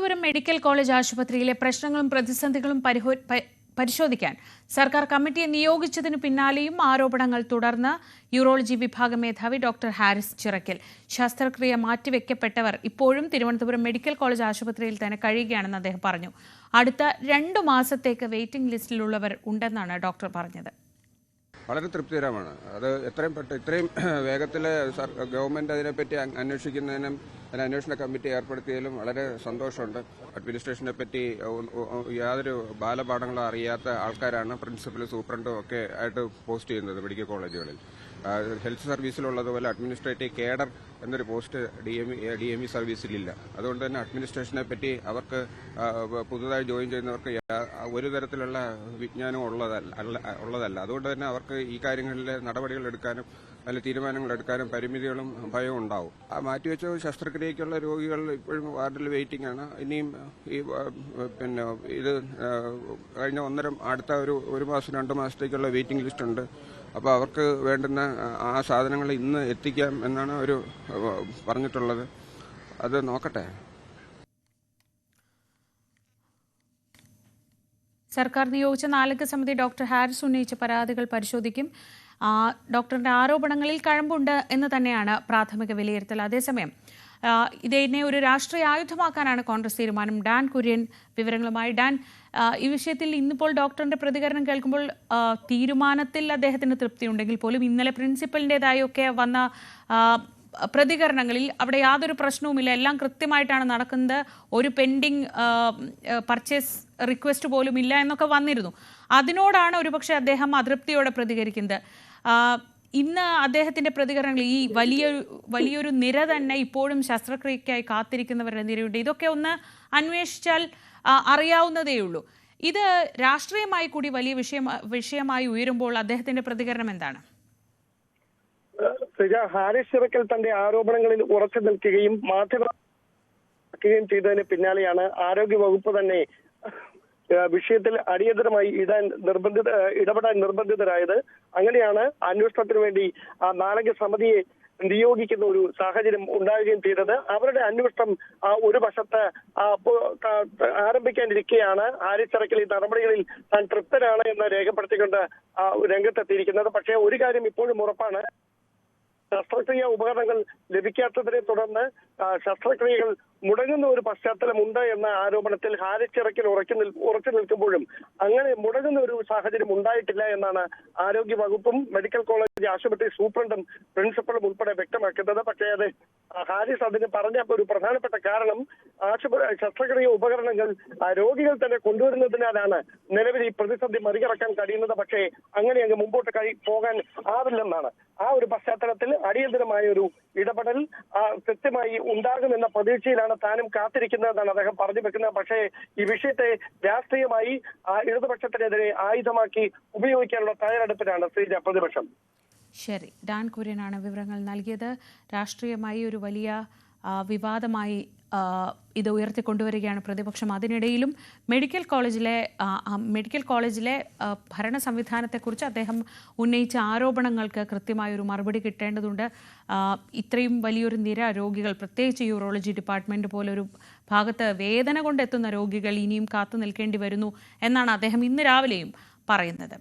Thiruvananthapuram medical college ആശുപത്രിയിലെ പ്രശ്നങ്ങളും പ്രതിസന്ധികളും പരിശോധിക്കാൻ സർക്കാർ കമ്മിറ്റിയെ നിയോഗിച്ചതിനു പിന്നാലെയും ആരോപണങ്ങൾ തുടർന്ന് യൂറോളജി വിഭാഗം മേധാവി ഡോക്ടർ ഹാരിസ് ചിറക്കൽ. ശസ്ത്രക്രിയ മാറ്റിവെക്കപ്പെട്ടവർ ഇപ്പോഴും തിരുവനന്തപുരം മെഡിക്കൽ കോളേജ് ആശുപത്രിയിൽ തന്നെ കഴിയുകയാണെന്ന് അദ്ദേഹം പറഞ്ഞു. അടുത്ത 2 മാസത്തേക്ക് വെയിറ്റിംഗ് ലിസ്റ്റിലുള്ളവർ ഉണ്ടെന്നാണ് ഡോക്ടർ പറഞ്ഞത്. വളരെ തൃപ്തികരമാണ്. അത് ഇത്രയും വേഗത്തിൽ ഗവൺമെൻറ് അതിനെപ്പറ്റി അന്വേഷിക്കുന്നതിനും അതിന് അന്വേഷണ കമ്മിറ്റി ഏർപ്പെടുത്തിയതിലും വളരെ സന്തോഷമുണ്ട്. അഡ്മിനിസ്ട്രേഷനെ പറ്റി യാതൊരു ബാലപാഠങ്ങളും അറിയാത്ത ആൾക്കാരാണ് പ്രിൻസിപ്പൽ, സൂപ്രണ്ടും ഒക്കെ ആയിട്ട് പോസ്റ്റ് ചെയ്യുന്നത് മെഡിക്കൽ കോളേജുകളിൽ. ഹെൽത്ത് സർവീസിലുള്ളതുപോലെ അഡ്മിനിസ്ട്രേറ്റീവ് കേഡർ എന്നൊരു പോസ്റ്റ് DME സർവീസിലില്ല. അതുകൊണ്ട് തന്നെ അഡ്മിനിസ്ട്രേഷനെ പറ്റി അവർക്ക് പുതുതായി ജോയിൻ ചെയ്യുന്നവർക്ക് ഒരു തരത്തിലുള്ള വിജ്ഞാനം ഉള്ളതല്ല. അതുകൊണ്ട് തന്നെ അവർക്ക് ഈ കാര്യങ്ങളിൽ നടപടികൾ എടുക്കാനും അതിൽ തീരുമാനങ്ങൾ എടുക്കാനും പരിമിതികളും ഭയവും ഉണ്ടാവും. മാറ്റിവെച്ച ശസ്ത്രക്രിയയ്ക്കുള്ള രോഗികൾ ഇപ്പോഴും വാർഡിൽ വെയിറ്റിംഗ് ആണ്. ഇനിയും ഇത് കഴിഞ്ഞ അടുത്ത ഒരു മാസം 2 മാസത്തേക്കുള്ള വെയിറ്റിംഗ് ലിസ്റ്റ് ഉണ്ട്. അപ്പോൾ അവർക്ക് വേണ്ടുന്ന ആ സാധനങ്ങൾ ഇന്ന് എത്തിക്കാം എന്നാണ് അവർ പറഞ്ഞിട്ടുള്ളത്. അത് നോക്കട്ടെ. സർക്കാർ നിയോഗിച്ച 4 സമിതി ഡോക്ടർ ഹാരിസ് ഉന്നയിച്ച പരാതികൾ പരിശോധിക്കും. ഡോക്ടറിന്റെ ആരോപണങ്ങളിൽ കഴമ്പുണ്ട് എന്ന് തന്നെയാണ് പ്രാഥമിക വിലയിരുത്തൽ. അതേസമയം ഇതിനെ ഒരു രാഷ്ട്രീയ ആയുധമാക്കാനാണ് കോൺഗ്രസ് തീരുമാനം. ഡാൻ കുര്യൻ വിവരങ്ങളുമായി. ഡാൻ, ഈ വിഷയത്തിൽ ഇന്നിപ്പോൾ ഡോക്ടറിന്റെ പ്രതികരണം കേൾക്കുമ്പോൾ തീരുമാനത്തിൽ അദ്ദേഹത്തിന് തൃപ്തിയുണ്ടെങ്കിൽ പോലും ഇന്നലെ പ്രിൻസിപ്പലിൻ്റെതായൊക്കെ വന്ന പ്രതികരണങ്ങളിൽ അവിടെ യാതൊരു പ്രശ്നവുമില്ല, എല്ലാം കൃത്യമായിട്ടാണ് നടക്കുന്നത്, ഒരു പെൻഡിങ് പർച്ചേസ് റിക്വസ്റ്റ് പോലും ഇല്ല എന്നൊക്കെ വന്നിരുന്നു. അതിനോടാണ് ഒരുപക്ഷെ അദ്ദേഹം അതൃപ്തിയോടെ പ്രതികരിക്കുന്നത്. ഇന്ന് അദ്ദേഹത്തിന്റെ പ്രതികരണങ്ങൾ ഈ വലിയൊരു നിര തന്നെ ഇപ്പോഴും ശസ്ത്രക്രിയയ്ക്കായി കാത്തിരിക്കുന്നവരുടെ നിരയുണ്ട്. ഇതൊക്കെ ഒന്ന് അന്വേഷിച്ചാൽ അറിയാവുന്നതേയുള്ളൂ. ഇത് രാഷ്ട്രീയമായി കൂടി വലിയ വിഷയമായി ഉയരുമ്പോൾ അദ്ദേഹത്തിന്റെ പ്രതികരണം എന്താണ്? ഹാരിസ് ചിറക്കൽ തന്റെ ആരോപണങ്ങളിൽ ഉറച്ചു നിൽക്കുകയും മാധ്യമം ചെയ്തതിന് പിന്നാലെയാണ് ആരോഗ്യ വകുപ്പ് തന്നെ വിഷയത്തിൽ അടിയന്തരമായി ഇടപെടാൻ നിർബന്ധിതരായത്. അങ്ങനെയാണ് അന്വേഷണത്തിന് വേണ്ടി 4 സമിതിയെ നിയോഗിക്കുന്ന ഒരു സാഹചര്യം ഉണ്ടാവുകയും ചെയ്തത്. അവരുടെ അന്വേഷണം ഒരു വശത്ത് ആരംഭിക്കാനിരിക്കെയാണ് ഹാരിസ് ചിറക്കൽ ഈ നടപടികളിൽ താൻ തൃപ്തനാണ് എന്ന് രേഖപ്പെടുത്തിക്കൊണ്ട് രംഗത്തെത്തിയിരിക്കുന്നത്. പക്ഷേ ഒരു കാര്യം ഇപ്പോഴും ഉറപ്പാണ്, ശസ്ത്രക്രിയ ഉപകരണങ്ങൾ ലഭിക്കാത്തതിനെ തുടർന്ന് ശസ്ത്രക്രിയകൾ മുടങ്ങുന്ന ഒരു പശ്ചാത്തലമുണ്ട് എന്ന ആരോപണത്തിൽ ഹാരിസ് ചിറക്കൽ ഉറച്ചു നിൽക്കുമ്പോഴും അങ്ങനെ മുടങ്ങുന്ന ഒരു സാഹചര്യം ഉണ്ടായിട്ടില്ല എന്നാണ് ആരോഗ്യ വകുപ്പും മെഡിക്കൽ കോളേജ് ആശുപത്രി സൂപ്രണ്ടും പ്രിൻസിപ്പളും ഉൾപ്പെടെ വ്യക്തമാക്കുന്നത്. പക്ഷേ അത് ഹാരിസ് അതിന് പറഞ്ഞ ഒരു പ്രധാനപ്പെട്ട കാരണം ശസ്ത്രക്രിയ ഉപകരണങ്ങൾ രോഗികൾ തന്നെ കൊണ്ടുവരുന്നതിനാലാണ് നിലവിൽ ഈ പ്രതിസന്ധി മറികടക്കാൻ കഴിയുന്നത്. പക്ഷേ അങ്ങനെ അങ്ങ് മുമ്പോട്ട് പോകാൻ ആവില്ലെന്നാണ്. ആ ഒരു പശ്ചാത്തലത്തിൽ അടിയന്തരമായ ഒരു ഇടപെടൽ കൃത്യമായി ഉണ്ടാകുമെന്ന പ്രതീക്ഷയിലാണ് താനും കാത്തിരിക്കുന്നതെന്നാണ് അദ്ദേഹം പറഞ്ഞു വെക്കുന്നത്. പക്ഷേ ഈ വിഷയത്തെ രാഷ്ട്രീയമായി ഇടതുപക്ഷത്തിനെതിരെ ആയുധമാക്കി ഉപയോഗിക്കാനുള്ള തയ്യാറെടുപ്പിലാണ് പ്രതിപക്ഷം. ശരി, ഡാൻ കുര്യനാണ് വിവരങ്ങൾ നൽകിയത്. രാഷ്ട്രീയമായി ഒരു വലിയ വിവാദമായി ഇത് ഉയർത്തിക്കൊണ്ടുവരികയാണ് പ്രതിപക്ഷം. അതിനിടയിലും മെഡിക്കൽ കോളേജിലെ ഭരണ സംവിധാനത്തെക്കുറിച്ച് അദ്ദേഹം ഉന്നയിച്ച ആരോപണങ്ങൾക്ക് കൃത്യമായൊരു മറുപടി കിട്ടേണ്ടതുണ്ട്. ഇത്രയും വലിയൊരു നിര രോഗികൾ, പ്രത്യേകിച്ച് യൂറോളജി ഡിപ്പാർട്ട്മെൻറ്റ് പോലൊരു ഭാഗത്ത് വേദന കൊണ്ടെത്തുന്ന രോഗികൾ ഇനിയും കാത്തു നിൽക്കേണ്ടി വരുന്നു എന്നാണ് അദ്ദേഹം ഇന്ന് രാവിലെയും പറയുന്നത്.